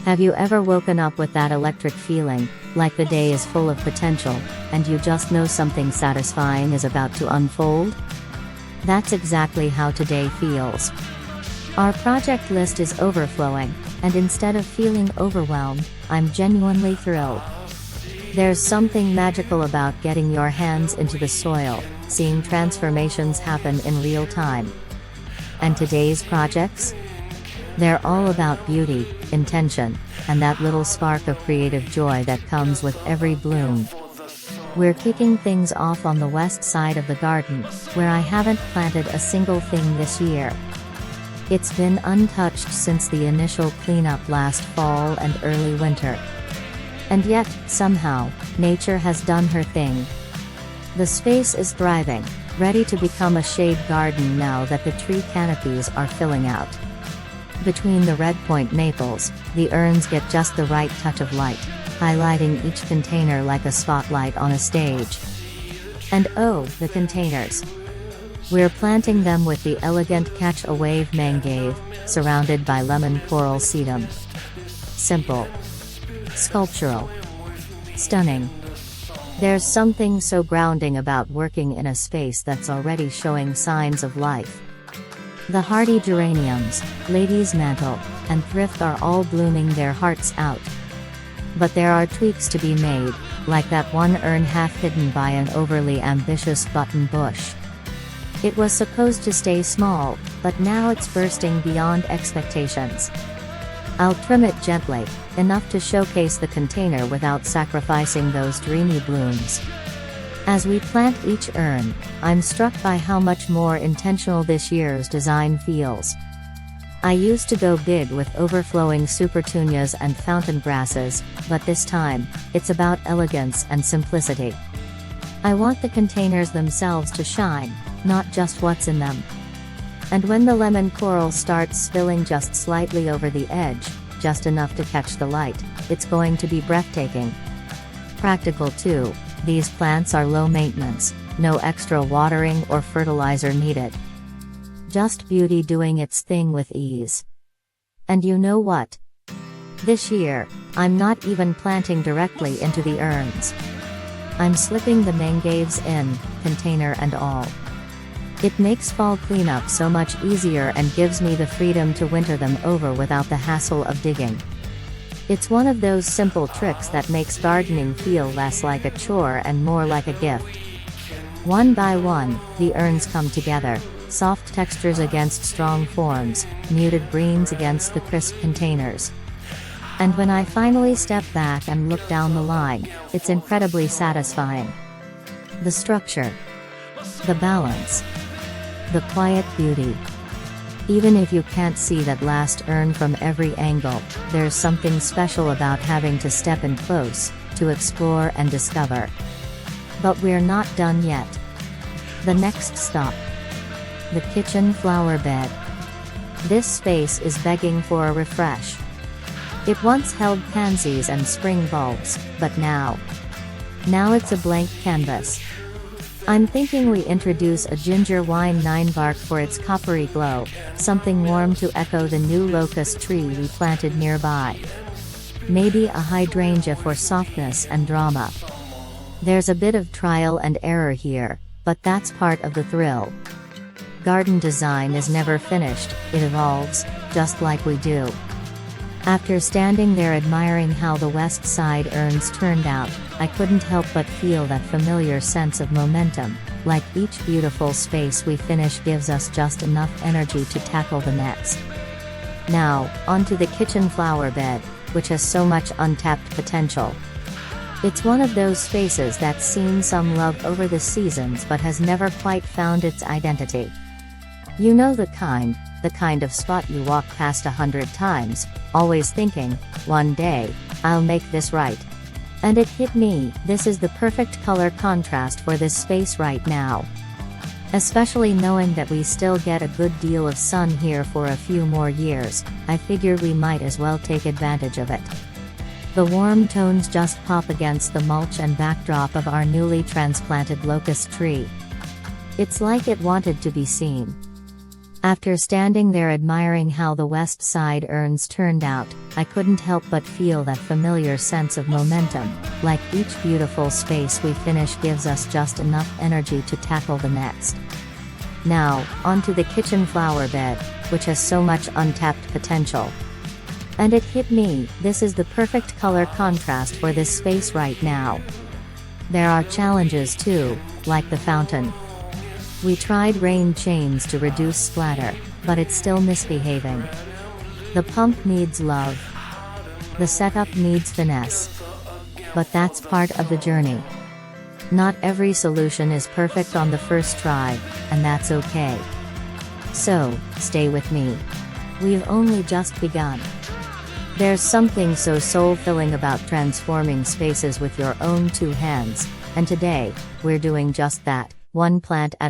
Have you ever woken up with that electric feeling, like the day is full of potential, and you just know something satisfying is about to unfold? That's exactly how today feels. Our project list is overflowing, and instead of feeling overwhelmed, I'm genuinely thrilled. There's something magical about getting your hands into the soil, seeing transformations happen in real time. And today's projects? They're all about beauty, intention, and that little spark of creative joy that comes with every bloom. We're kicking things off on the west side of the garden, where I haven't planted a single thing this year. It's been untouched since the initial cleanup last fall and early winter. And yet, somehow, nature has done her thing. The space is thriving, ready to become a shade garden now that the tree canopies are filling out. Between the red point maples, the urns get just the right touch of light, highlighting each container like a spotlight on a stage. And oh, the containers! We're planting them with the elegant catch-a-wave Makeover, surrounded by lemon coral sedum. Simple. Sculptural. Stunning. There's something so grounding about working in a space that's already showing signs of life. The hardy geraniums, lady's mantle, and thrift are all blooming their hearts out. But there are tweaks to be made, like that one urn half hidden by an overly ambitious button bush. It was supposed to stay small, but now it's bursting beyond expectations. I'll trim it gently, enough to showcase the container without sacrificing those dreamy blooms. As we plant each urn, I'm struck by how much more intentional this year's design feels. I used to go big with overflowing supertunias and fountain grasses, but this time, it's about elegance and simplicity. I want the containers themselves to shine, not just what's in them. And when the lemon coral starts spilling just slightly over the edge, just enough to catch the light, it's going to be breathtaking. Practical too. These plants are low maintenance, no extra watering or fertilizer needed. Just beauty doing its thing with ease. And you know what? This year, I'm not even planting directly into the urns. I'm slipping the mangaves in, container and all. It makes fall cleanup so much easier and gives me the freedom to winter them over without the hassle of digging. It's one of those simple tricks that makes gardening feel less like a chore and more like a gift. One by one, the urns come together, soft textures against strong forms, muted greens against the crisp containers. And when I finally step back and look down the line, it's incredibly satisfying. The structure. The balance. The quiet beauty. Even if you can't see that last urn from every angle, there's something special about having to step in close, to explore and discover. But we're not done yet. The next stop. The kitchen flower bed. This space is begging for a refresh. It once held pansies and spring bulbs, but now it's a blank canvas. I'm thinking we introduce a ginger wine 9-bark for its coppery glow, something warm to echo the new locust tree we planted nearby. Maybe a hydrangea for softness and drama. There's a bit of trial and error here, but that's part of the thrill. Garden design is never finished, it evolves, just like we do. After standing there admiring how the west side urns turned out, I couldn't help but feel that familiar sense of momentum, like each beautiful space we finish gives us just enough energy to tackle the next. Now, onto the kitchen flower bed, which has so much untapped potential. It's one of those spaces that's seen some love over the seasons but has never quite found its identity. You know the kind of spot you walk past 100 times, always thinking, one day, I'll make this right. And it hit me, this is the perfect color contrast for this space right now. Especially knowing that we still get a good deal of sun here for a few more years, I figured we might as well take advantage of it. The warm tones just pop against the mulch and backdrop of our newly transplanted locust tree. It's like it wanted to be seen. After standing there admiring how the west side urns turned out, I couldn't help but feel that familiar sense of momentum, like each beautiful space we finish gives us just enough energy to tackle the next. Now, onto the kitchen flower bed, which has so much untapped potential. And it hit me, this is the perfect color contrast for this space right now. There are challenges too, like the fountain. We tried rain chains to reduce splatter, but it's still misbehaving. The pump needs love. The setup needs finesse. But that's part of the journey. Not every solution is perfect on the first try, and that's okay. So, stay with me. We've only just begun. There's something so soul-filling about transforming spaces with your own two hands, and today, we're doing just that, one plant at a